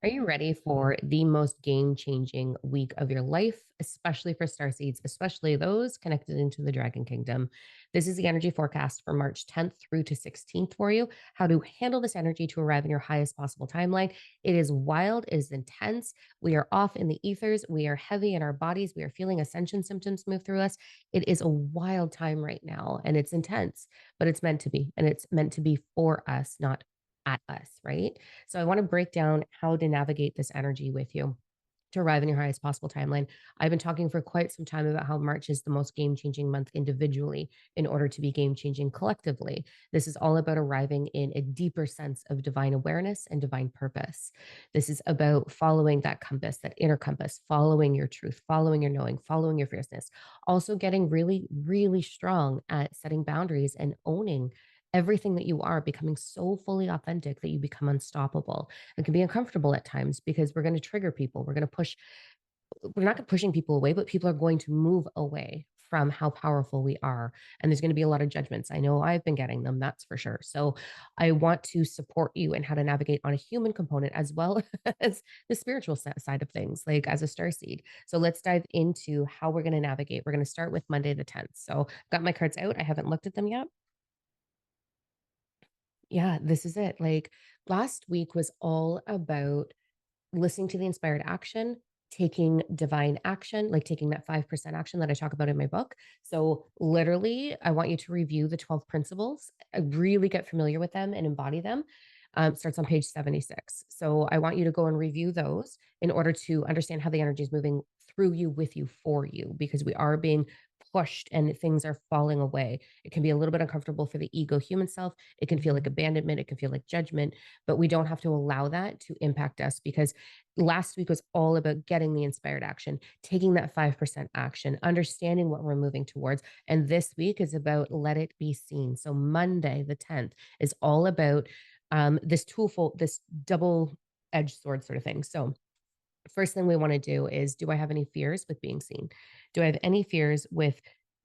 Are you ready for the most game-changing week of your life, especially for starseeds, especially those connected into the Dragon Kingdom? This is the energy forecast for March 10th through to 16th for you. How to handle this energy to arrive in your highest possible timeline. It is wild, it is intense. We are off in the ethers. We are heavy in our bodies. We are feeling ascension symptoms move through us. It is a wild time right now, and it's intense, but it's meant to be, and it's meant to be for us, not at us, right? So I want to break down how to navigate this energy with you to arrive in your highest possible timeline. I've been talking for quite some time about how March is the most game changing month individually in order to be game changing collectively. This is all about arriving in a deeper sense of divine awareness and divine purpose. This is about following that compass, that inner compass, following your truth, following your knowing, following your fierceness. Also, getting really, really strong at setting boundaries and owning everything that you are, becoming so fully authentic that you become unstoppable. It can be uncomfortable at times because we're going to trigger people. We're not pushing people away, but people are going to move away from how powerful we are. And there's going to be a lot of judgments. I know I've been getting them, that's for sure. So I want to support you in how to navigate on a human component as well as the spiritual side of things, like as a star seed. So let's dive into how we're going to navigate. We're going to start with Monday the 10th. So I've got my cards out. I haven't looked at them yet. Yeah, this is it. Like last week was all about listening to the inspired action, taking divine action, like taking that 5% action that I talk about in my book. So, literally, I want you to review the 12 principles, really get familiar with them and embody them. Starts on page 76. So, I want you to go and review those in order to understand how the energy is moving through you, with you, for you, because we are being pushed and things are falling away. It can be a little bit uncomfortable for the ego human self. It can feel like abandonment. It can feel like judgment, but we don't have to allow that to impact us because last week was all about getting the inspired action, taking that 5% action, understanding what we're moving towards. And this week is about let it be seen. So Monday, the 10th, is all about this twofold, this double edged sword sort of thing. So first thing we want to do I have any fears with being seen? Do I have any fears with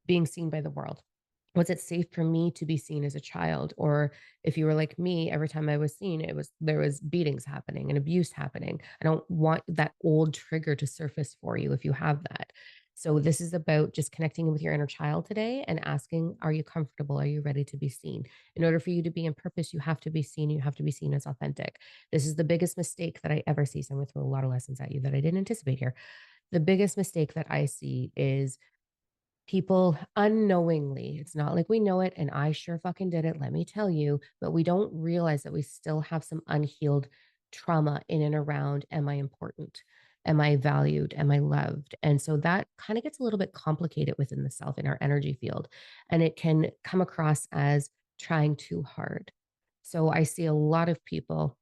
being seen by the world? Was it safe for me to be seen as a child? Or if you were like me, every time I was seen, there was beatings happening and abuse happening. I don't want that old trigger to surface for you if you have that. So this is about just connecting with your inner child today and asking, are you comfortable? Are you ready to be seen? In order for you to be in purpose, you have to be seen. You have to be seen as authentic. This is the biggest mistake that I ever see. So I'm going to throw a lot of lessons at you that I didn't anticipate here. The biggest mistake that I see is people unknowingly, it's not like we know it, and I sure fucking did it, let me tell you, but we don't realize that we still have some unhealed trauma in and around, am I important? Am I valued? Am I loved? And so that kind of gets a little bit complicated within the self in our energy field. And it can come across as trying too hard. So I see a lot of people,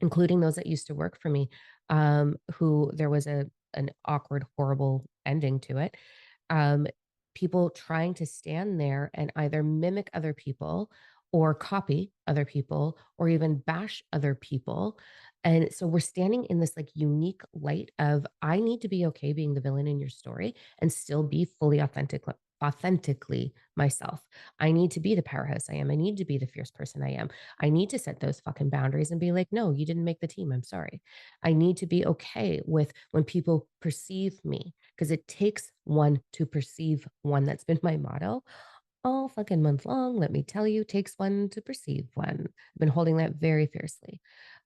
including those that used to work for me, who there was an awkward, horrible ending to it. Um, People trying to stand there and either mimic other people or copy other people or even bash other people. And so we're standing in this like unique light of I need to be okay being the villain in your story and still be fully authentically myself. I need to be the powerhouse I am. I need to be the fierce person I am. I need to set those fucking boundaries and be like, no, you didn't make the team. I'm sorry. I need to be okay with when people perceive me because it takes one to perceive one. That's been my motto all fucking month long. Let me tell you, takes one to perceive one. I've been holding that very fiercely.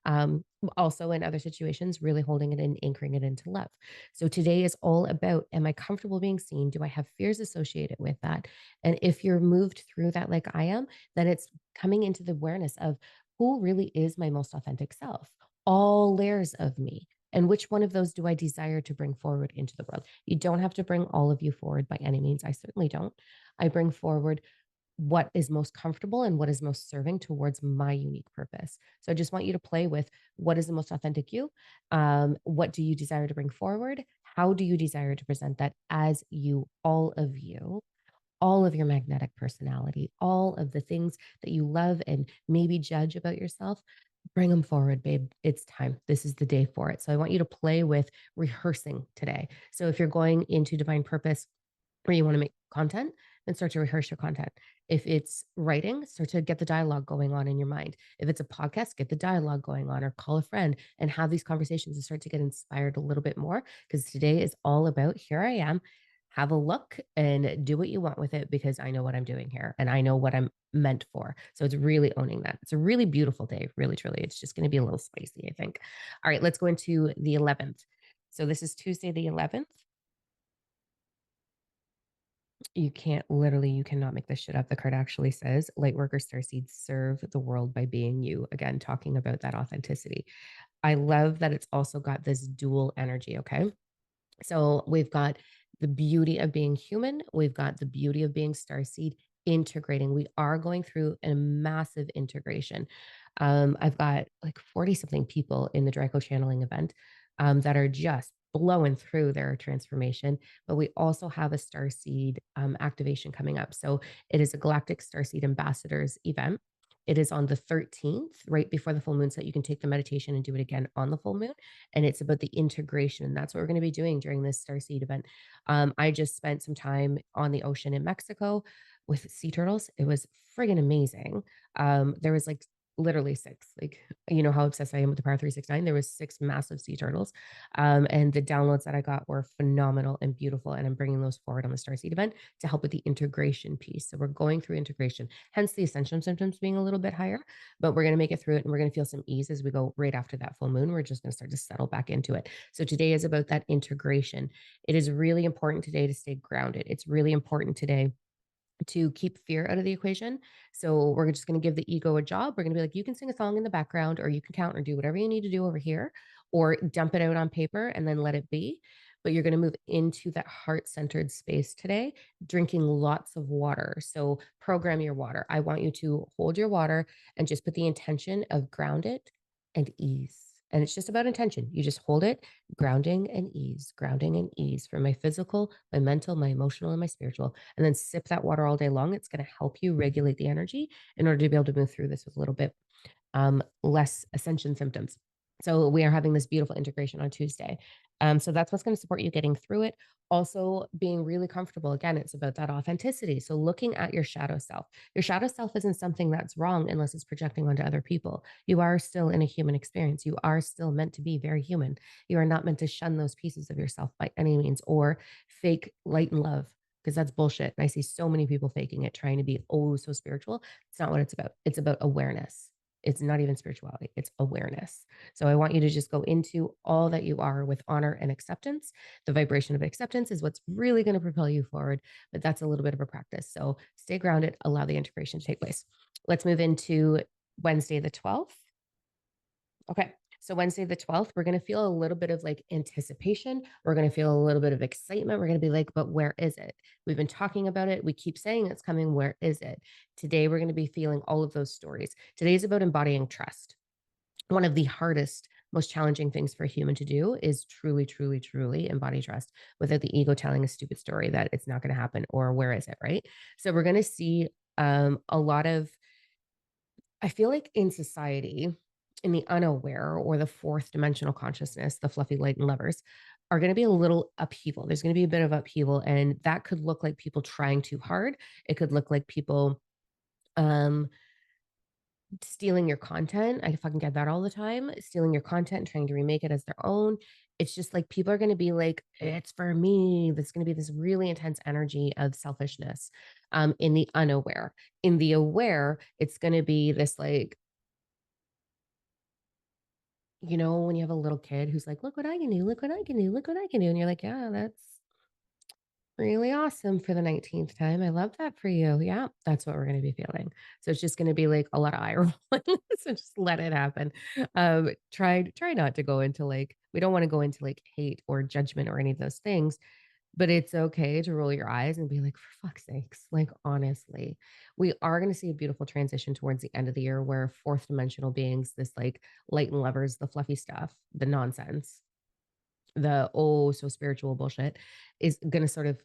Um, Also, in other situations, really holding it and anchoring it into love. So today is all about, am I comfortable being seen? Do I have fears associated with that? And if you're moved through that like I am, then it's coming into the awareness of who really is my most authentic self, all layers of me. And which one of those do I desire to bring forward into the world? You don't have to bring all of you forward by any means. I certainly don't. I bring forward what is most comfortable and what is most serving towards my unique purpose. So I just want you to play with what is the most authentic you? What do you desire to bring forward? How do you desire to present that as you, all of your magnetic personality, all of the things that you love and maybe judge about yourself? Bring them forward, babe. It's time. This is the day for it. So I want you to play with rehearsing today. So if you're going into divine purpose, or you want to make content, then start to rehearse your content. If it's writing, start to get the dialogue going on in your mind. If it's a podcast, get the dialogue going on or call a friend and have these conversations and start to get inspired a little bit more. Because today is all about here I am. Have a look and do what you want with it because I know what I'm doing here and I know what I'm meant for. So it's really owning that. It's a really beautiful day, really, truly. It's just going to be a little spicy, I think. All right, let's go into the 11th. So this is Tuesday, the 11th. You cannot make this shit up. The card actually says, Lightworker Starseed, serve the world by being you. Again, talking about that authenticity. I love that it's also got this dual energy. Okay. So we've got the beauty of being human, we've got the beauty of being starseed integrating. We are going through a massive integration. I've got like 40 something people in the Draco channeling event that are just blowing through their transformation. But we also have a starseed activation coming up. So it is a Galactic Starseed Ambassadors event. It is on the 13th, right before the full moon, so that you can take the meditation and do it again on the full moon. And it's about the integration. That's what we're going to be doing during this Starseed event. I just spent some time on the ocean in Mexico with sea turtles. It was friggin' amazing. There was like literally six, like, you know how obsessed I am with the Power 369. There was six massive sea turtles. And the downloads that I got were phenomenal and beautiful. And I'm bringing those forward on the Starseed event to help with the integration piece. So we're going through integration, hence the Ascension symptoms being a little bit higher, but we're going to make it through it and we're going to feel some ease as we go right after that full moon. We're just going to start to settle back into it. So today is about that integration. It is really important today to stay grounded. It's really important today to keep fear out of the equation. So we're just going to give the ego a job. We're going to be like, you can sing a song in the background, or you can count or do whatever you need to do over here, or dump it out on paper and then let it be. But you're going to move into that heart centered space today, drinking lots of water. So program your water. I want you to hold your water and just put the intention of ground it and ease. And it's just about intention. You just hold it, grounding and ease for my physical, my mental, my emotional, and my spiritual. And then sip that water all day long. It's going to help you regulate the energy in order to be able to move through this with a little bit less ascension symptoms. So we are having this beautiful integration on Tuesday. So that's what's going to support you getting through it. Also, being really comfortable. Again, it's about that authenticity. So looking at your shadow self. Your shadow self isn't something that's wrong unless it's projecting onto other people. You are still in a human experience. You are still meant to be very human. You are not meant to shun those pieces of yourself by any means or fake light and love because that's bullshit. And I see so many people faking it, trying to be oh so spiritual. It's not what it's about. It's about awareness. It's not even spirituality, it's awareness. So I want you to just go into all that you are with honor and acceptance. The vibration of acceptance is what's really going to propel you forward, but that's a little bit of a practice. So stay grounded, allow the integration to take place. Let's move into Wednesday, the 12th. Okay. So Wednesday, the 12th, we're going to feel a little bit of like anticipation. We're going to feel a little bit of excitement. We're going to be like, but where is it? We've been talking about it. We keep saying it's coming. Where is it? Today, we're going to be feeling all of those stories. Today is about embodying trust. One of the hardest, most challenging things for a human to do is truly, truly, truly embody trust without the ego telling a stupid story that it's not going to happen or where is it, right? So we're going to see a lot of, I feel like in society, in the unaware or the fourth dimensional consciousness, the fluffy light and lovers are going to be a little upheaval. There's going to be a bit of upheaval, and that could look like people trying too hard. It could look like people um stealing your content. I fucking get that all the time. Stealing your content and trying to remake it as their own. It's just like people are going to be like, it's for me. There's going to be this really intense energy of selfishness in the unaware. In the aware, it's going to be this like, you know, when you have a little kid who's like, look what I can do, look what I can do, look what I can do. And you're like, yeah, that's really awesome for the 19th time. I love that for you. Yeah, that's what we're going to be feeling. So it's just going to be like a lot of eye rolling. So just let it happen. Try not to go into like, we don't want to go into like hate or judgment or any of those things, but it's okay to roll your eyes and be like, for fuck's sakes, like honestly, we are going to see a beautiful transition towards the end of the year where fourth dimensional beings, this like light and lovers, the fluffy stuff, the nonsense, the oh so spiritual bullshit is going to sort of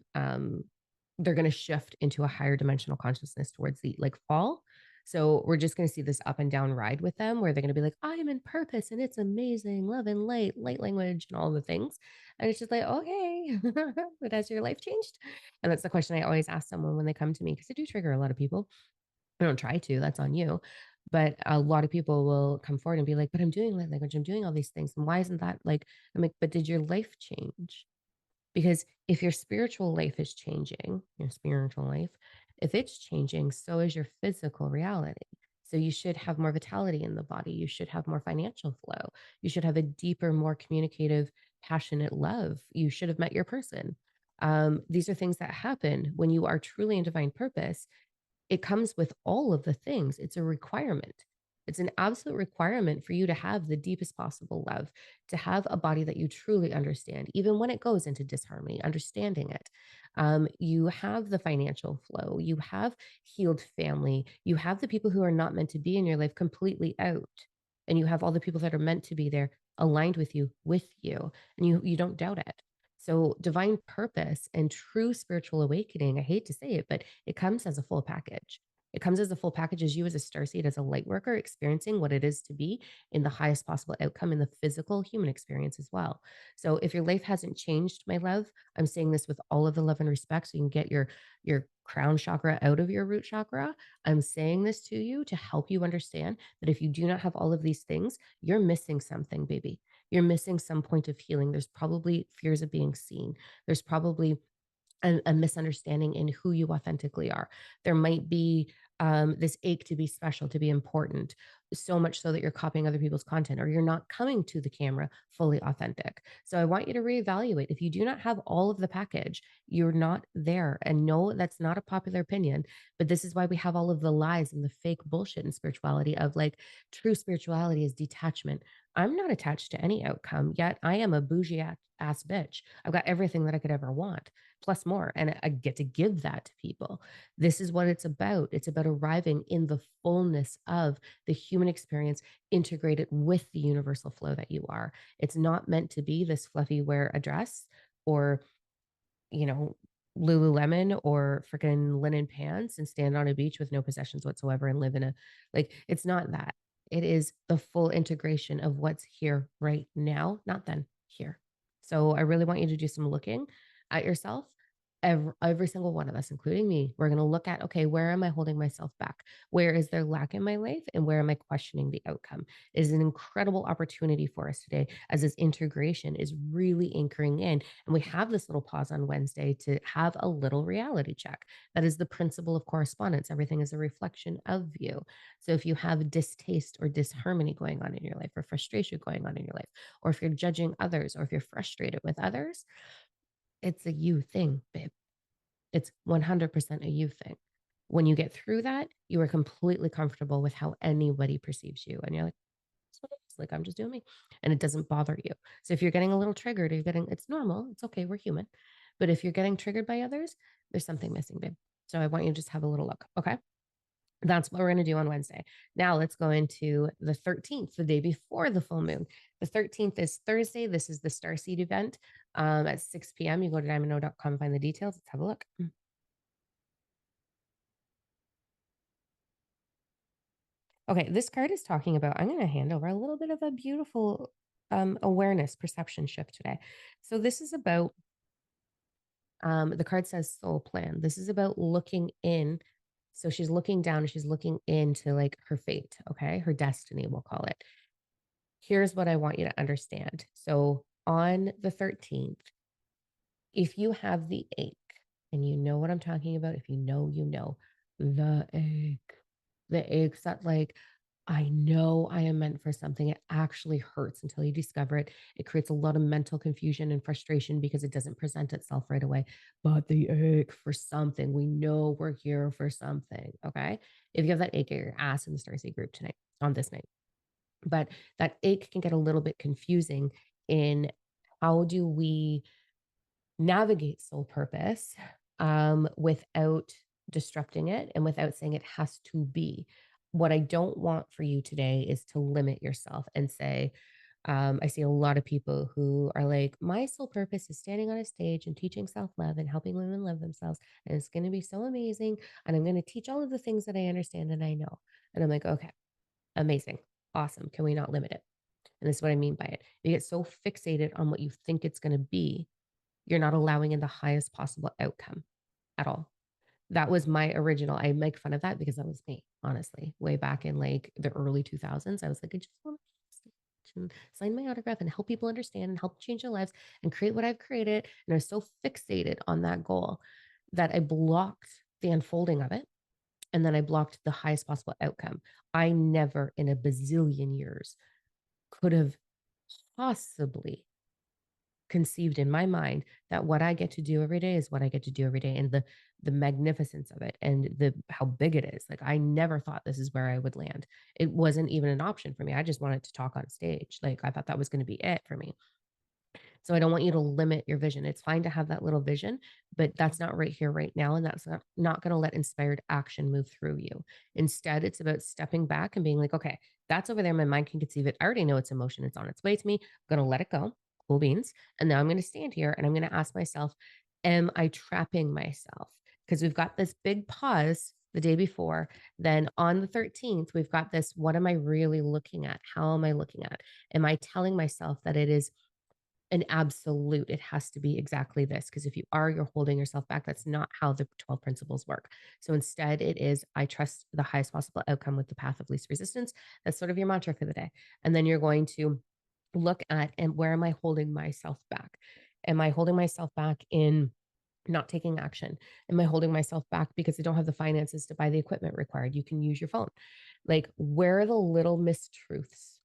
they're going to shift into a higher dimensional consciousness towards the like fall. So we're just going to see this up and down ride with them where they're going to be like, I'm in purpose and it's amazing, love and light language, and all the things. And it's just like, okay, but has your life changed? And that's the question I always ask someone when they come to me because I do trigger a lot of people. I don't try to, that's on you. But a lot of people will come forward and be like, but I'm doing light language, I'm doing all these things. And why isn't that like, I'm like, but did your life change? Because if your spiritual life is changing, your spiritual life, if it's changing, so is your physical reality. So you should have more vitality in the body. You should have more financial flow. You should have a deeper, more communicative, passionate love. You should have met your person. These are things that happen when you are truly in divine purpose. It comes with all of the things. It's a requirement. It's an absolute requirement for you to have the deepest possible love, to have a body that you truly understand, even when it goes into disharmony, understanding it. You have the financial flow, you have healed family, you have the people who are not meant to be in your life completely out, and you have all the people that are meant to be there aligned with you, and you don't doubt it. So divine purpose and true spiritual awakening, I hate to say it, but it comes as a full package. It comes as a full package as you as a starseed, as a light worker, experiencing what it is to be in the highest possible outcome in the physical human experience as well. So if your life hasn't changed, my love, I'm saying this with all of the love and respect so you can get your crown chakra out of your root chakra. I'm saying this to you to help you understand that if you do not have all of these things, you're missing something, baby. You're missing some point of healing. There's probably fears of being seen. There's probably a misunderstanding in who you authentically are. There might be this ache to be special, to be important, so much so that you're copying other people's content or you're not coming to the camera fully authentic. So I want you to reevaluate. If you do not have all of the package, you're not there. And no, that's not a popular opinion, but this is why we have all of the lies and the fake bullshit in spirituality of like true spirituality is detachment. I'm not attached to any outcome, yet I am a bougie ass bitch. I've got everything that I could ever want plus more. And I get to give that to people. This is what it's about. It's about arriving in the fullness of the human experience integrated with the universal flow that you are. It's not meant to be this fluffy wear a dress or, you know, Lululemon or freaking linen pants and stand on a beach with no possessions whatsoever and live in a like it's not that. It is the full integration of what's here right now, not then, here. So I really want you to do some looking at yourself. Every single one of us, including me, we're going to look at, okay, where am I holding myself back? Where is there lack in my life? And where am I questioning the outcome? It is an incredible opportunity for us today as this integration is really anchoring in. And we have this little pause on Wednesday to have a little reality check. That is the principle of correspondence. Everything is a reflection of you. So if you have distaste or disharmony going on in your life, or frustration going on in your life, or if you're judging others, or if you're frustrated with others, it's a you thing, babe. It's 100% a you thing. When you get through that, you are completely comfortable with how anybody perceives you. And you're like, "That's what it is. Like, I'm just doing me." And it doesn't bother you. So if you're getting a little triggered, it's normal. It's okay. We're human. But if you're getting triggered by others, there's something missing, babe. So I want you to just have a little look. Okay. That's what we're going to do on Wednesday. Now let's go into the 13th, the day before the full moon. The 13th is Thursday. This is the Starseed event at 6 p.m. You go to diamondno.com, find the details. Let's have a look. Okay, this card is talking about, I'm going to hand over a little bit of a beautiful awareness perception shift today. So this is about, the card says soul plan. This is about looking in. So she's looking down and she's looking into like her fate, okay? Her destiny, we'll call it. Here's what I want you to understand. So on the 13th, if you have the ache, and you know what I'm talking about, if you know the aches that like, I know I am meant for something. It actually hurts until you discover it. It creates a lot of mental confusion and frustration because it doesn't present itself right away. But the ache for something, we know we're here for something. Okay. If you have that ache at your ass in the Starseed group tonight, on this night, but that ache can get a little bit confusing in how do we navigate soul purpose without disrupting it and without saying it has to be. What I don't want for you today is to limit yourself and say, I see a lot of people who are like, my sole purpose is standing on a stage and teaching self love and helping women love themselves. And it's going to be so amazing. And I'm going to teach all of the things that I understand and I know. And I'm like, okay, amazing. Awesome. Can we not limit it? And this is what I mean by it. You get so fixated on what you think it's going to be, you're not allowing in the highest possible outcome at all. That was my original. I make fun of that because that was me, honestly, way back in like the early 2000s. I was like, I just want to sign my autograph and help people understand and help change their lives and create what I've created. And I was so fixated on that goal that I blocked the unfolding of it. And then I blocked the highest possible outcome. I never in a bazillion years could have possibly conceived in my mind that what I get to do every day is what I get to do every day, and the magnificence of it and the how big it is. Like I never thought this is where I would land. It wasn't even an option for me. I just wanted to talk on stage. Like I thought that was going to be it for me. So I don't want you to limit your vision. It's fine to have that little vision, but that's not right here, right now. And that's not going to let inspired action move through you. Instead, it's about stepping back and being like, okay, that's over there. My mind can conceive it. I already know it's emotion. It's on its way to me. I'm going to let it go. Cool beans. And now I'm going to stand here and I'm going to ask myself, am I trapping myself? Because we've got this big pause the day before. Then on the 13th, we've got this, what am I really looking at? How am I looking at? Am I telling myself that it is an absolute, it has to be exactly this? Because if you are, you're holding yourself back. That's not how the 12 principles work. So instead, it is, I trust the highest possible outcome with the path of least resistance. That's sort of your mantra for the day. And then you're going to look at, and where am I holding myself back? Am I holding myself back in not taking action? Am I holding myself back because I don't have the finances to buy the equipment required? You can use your phone. Like, where are the little mistruths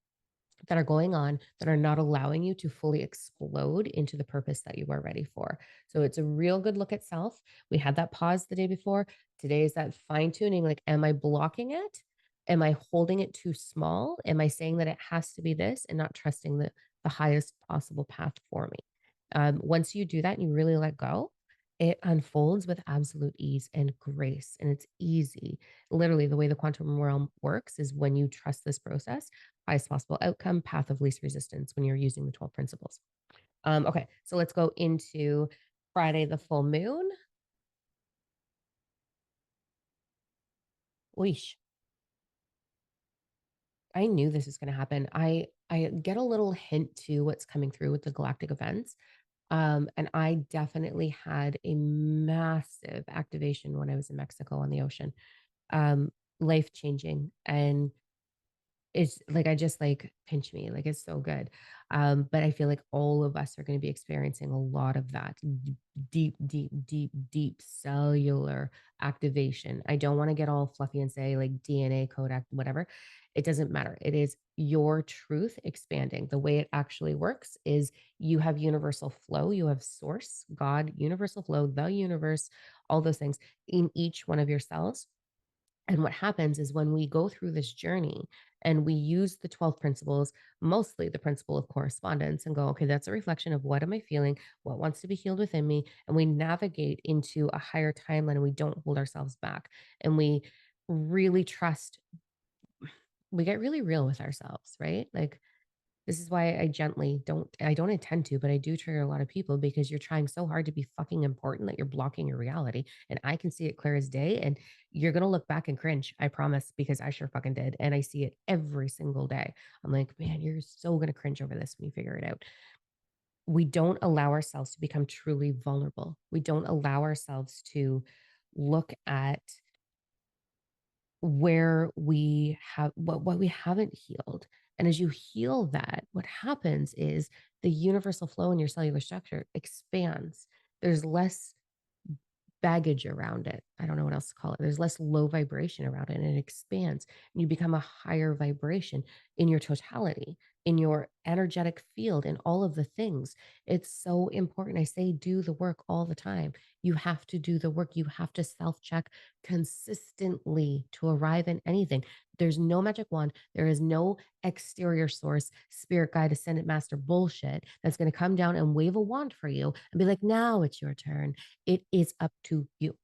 that are going on that are not allowing you to fully explode into the purpose that you are ready for? So it's a real good look at self. We had that pause the day before. Today is that fine tuning. Like, am I blocking it? Am I holding it too small? Am I saying that it has to be this and not trusting the highest possible path for me? Once you do that and you really let go, it unfolds with absolute ease and grace. And it's easy. Literally, the way the quantum realm works is when you trust this process, highest possible outcome, path of least resistance when you're using the 12 principles. Okay, so let's go into Friday, the full moon. Weesh. I knew this was going to happen. I get a little hint to what's coming through with the galactic events. And I definitely had a massive activation when I was in Mexico on the ocean. Um, Life changing, and it's like, I just like pinch me, like it's so good. But I feel like all of us are going to be experiencing a lot of that deep, deep, deep, deep cellular activation. I don't want to get all fluffy and say like DNA code act, whatever. It doesn't matter. It is your truth expanding. The way it actually works is you have universal flow, you have source, God, universal flow, the universe, all those things in each one of your cells. And what happens is when we go through this journey and we use the 12 principles, mostly the principle of correspondence, and go, okay, that's a reflection of what am I feeling, what wants to be healed within me. And we navigate into a higher timeline and we don't hold ourselves back. And we really trust, we get really real with ourselves, right? Like, this is why I don't intend to, but I do trigger a lot of people because you're trying so hard to be fucking important that you're blocking your reality. And I can see it clear as day. And you're going to look back and cringe. I promise, because I sure fucking did. And I see it every single day. I'm like, man, you're so going to cringe over this when you figure it out. We don't allow ourselves to become truly vulnerable. We don't allow ourselves to look at where we have what we haven't healed. And as you heal that, what happens is the universal flow in your cellular structure expands. There's less baggage around it. I don't know what else to call it. There's less low vibration around it, and it expands. And you become a higher vibration in your totality, in your energetic field, in all of the things. It's so important. I say do the work all the time. You have to do the work. You have to self check consistently to arrive in anything. There's no magic wand. There is no exterior source, spirit guide, ascendant master bullshit that's going to come down and wave a wand for you and be like, now it's your turn. It is up to you.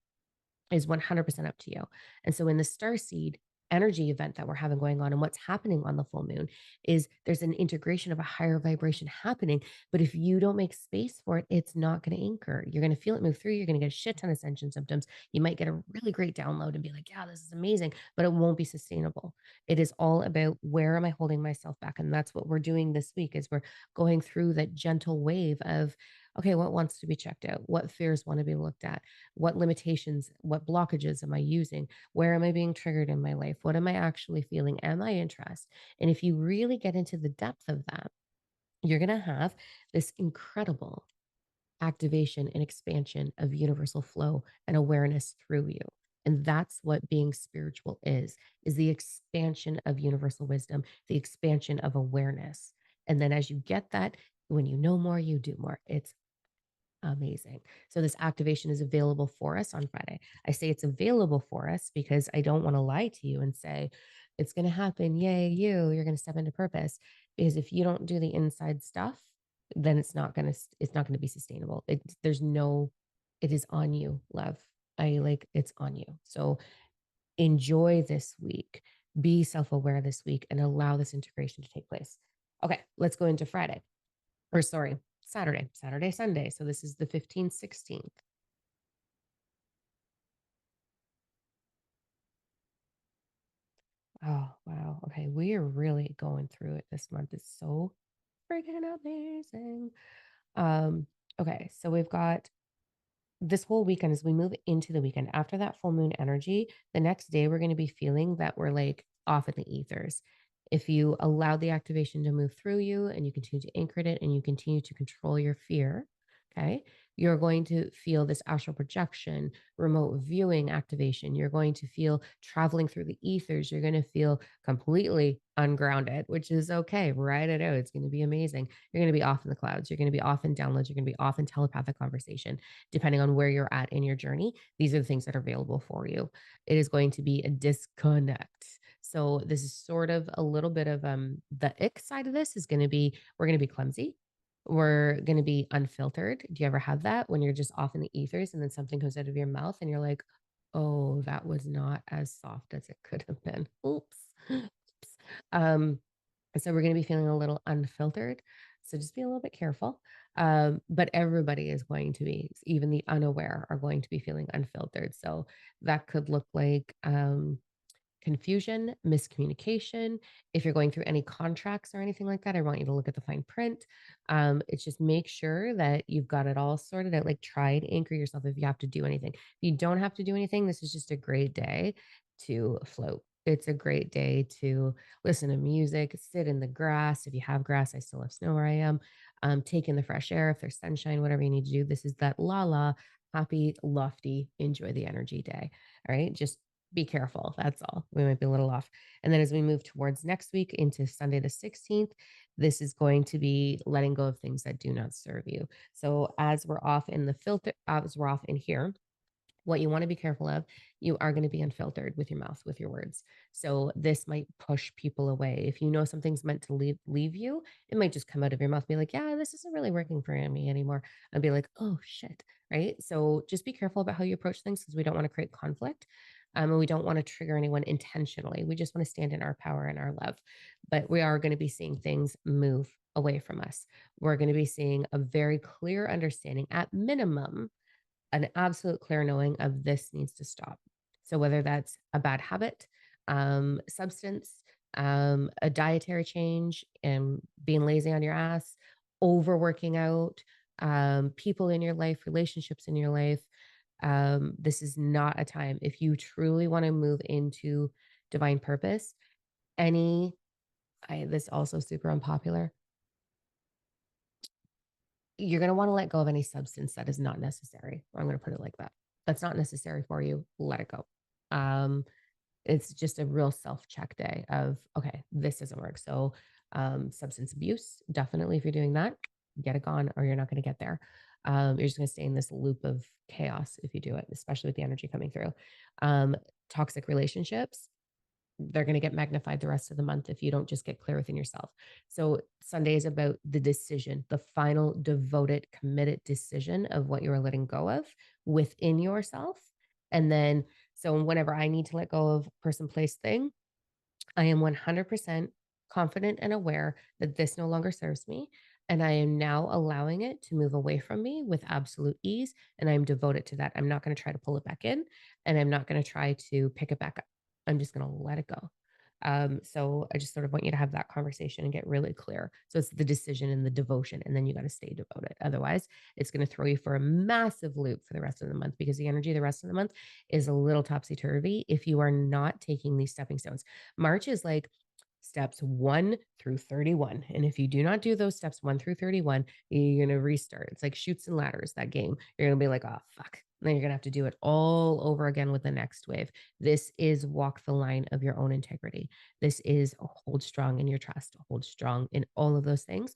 It is 100% up to you. And so in the star seed, energy event that we're having going on. And what's happening on the full moon is there's an integration of a higher vibration happening. But if you don't make space for it, it's not going to anchor. You're going to feel it move through. You're going to get a shit ton of ascension symptoms. You might get a really great download and be like, yeah, this is amazing, but it won't be sustainable. It is all about, where am I holding myself back? And that's what we're doing this week, is we're going through that gentle wave of, okay, what wants to be checked out? What fears want to be looked at? What limitations, what blockages am I using? Where am I being triggered in my life? What am I actually feeling? Am I in trust? And if you really get into the depth of that, you're going to have this incredible activation and expansion of universal flow and awareness through you. And that's what being spiritual is the expansion of universal wisdom, the expansion of awareness. And then as you get that, when you know more, you do more. It's amazing. So this activation is available for us on Friday. I say it's available for us because I don't want to lie to you and say it's going to happen. Yay, you're going to step into purpose. Because if you don't do the inside stuff, then it's not going to be sustainable. It is on you, love. It's on you. So enjoy this week. Be self-aware this week and allow this integration to take place. Okay, let's go into Friday. Or sorry, Saturday, Sunday. So this is the 15th, 16th. Oh, wow. Okay. We are really going through it this month. It's so freaking amazing. Um, okay. So we've got this whole weekend, as we move into the weekend after that full moon energy, the next day we're going to be feeling that we're like off in the ethers. If you allow the activation to move through you and you continue to anchor it and you continue to control your fear, okay, you're going to feel this astral projection, remote viewing activation. You're going to feel traveling through the ethers. You're going to feel completely ungrounded, which is okay. Write it out. It's going to be amazing. You're going to be off in the clouds. You're going to be off in downloads. You're going to be off in telepathic conversation, depending on where you're at in your journey. These are the things that are available for you. It is going to be a disconnect. So this is sort of a little bit of the ick side of this is going to be, we're going to be clumsy. We're going to be unfiltered. Do you ever have that when you're just off in the ethers and then something comes out of your mouth and you're like, oh, that was not as soft as it could have been. Oops. Oops. Um, so we're going to be feeling a little unfiltered. So just be a little bit careful. But everybody is going to be, even the unaware are going to be feeling unfiltered. So that could look like confusion, miscommunication. If you're going through any contracts or anything like that, I want you to look at the fine print. It's just make sure that you've got it all sorted out. Like, try and anchor yourself if you have to do anything. If you don't have to do anything, this is just a great day to float. It's a great day to listen to music, sit in the grass. If you have grass, I still have snow where I am. Take in the fresh air. If there's sunshine, whatever you need to do. This is that happy, lofty, enjoy the energy day. All right. Just be careful. That's all. We might be a little off. And then as we move towards next week into Sunday the 16th, this is going to be letting go of things that do not serve you. So as we're off in the filter, as we're off in here, what you want to be careful of, you are going to be unfiltered with your mouth, with your words. So this might push people away. If you know something's meant to leave you, it might just come out of your mouth, be like, yeah, this isn't really working for me anymore. And be like, oh shit. Right. So just be careful about how you approach things, because we don't want to create conflict. And we don't want to trigger anyone intentionally. We just want to stand in our power and our love. But we are going to be seeing things move away from us. We're going to be seeing a very clear understanding, at minimum, an absolute clear knowing of this needs to stop. So whether that's a bad habit, substance, a dietary change, and being lazy on your ass, overworking out, people in your life, relationships in your life, this is not a time. If you truly want to move into divine purpose, this also super unpopular, you're going to want to let go of any substance that is not necessary. I'm going to put it like that. That's not necessary for you. Let it go. Um, it's just a real self-check day of, okay, this doesn't work. So substance abuse, definitely, if you're doing that, get it gone, or you're not going to get there. You're just going to stay in this loop of chaos if you do it, especially with the energy coming through. Toxic relationships, they're going to get magnified the rest of the month if you don't just get clear within yourself. So Sunday is about the decision, the final devoted, committed decision of what you are letting go of within yourself. And then, so whenever I need to let go of person, place, thing, I am 100% confident and aware that this no longer serves me. And I am now allowing it to move away from me with absolute ease. And I'm devoted to that. I'm not going to try to pull it back in and I'm not going to try to pick it back up. I'm just going to let it go. So I just sort of want you to have that conversation and get really clear. So it's the decision and the devotion, and then you got to stay devoted. Otherwise, it's going to throw you for a massive loop for the rest of the month because the energy the rest of the month is a little topsy turvy if you are not taking these stepping stones. March is like steps 1 through 31. And if you do not do those steps 1 through 31, you're going to restart. It's like shoots and ladders, that game. You're going to be like, oh, fuck. And then you're going to have to do it all over again with the next wave. This is walk the line of your own integrity. This is hold strong in your trust, hold strong in all of those things.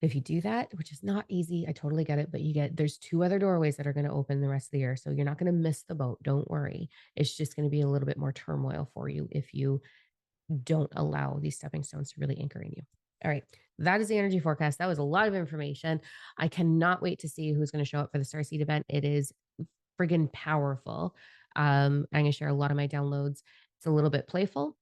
If you do that, which is not easy, I totally get it, but there's two other doorways that are going to open the rest of the year. So you're not going to miss the boat. Don't worry. It's just going to be a little bit more turmoil for you if you don't allow these stepping stones to really anchor in you. All right. That is the energy forecast. That was a lot of information. I cannot wait to see who's going to show up for the Starseed event. It is friggin' powerful. I'm going to share a lot of my downloads. It's a little bit playful,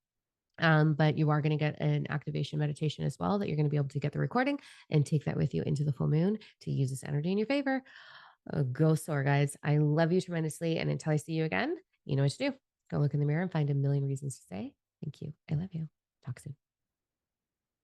but you are going to get an activation meditation as well that you're going to be able to get the recording and take that with you into the full moon to use this energy in your favor. Go soar, guys. I love you tremendously. And until I see you again, you know what to do. Go look in the mirror and find a million reasons to say, thank you. I love you. Talk soon.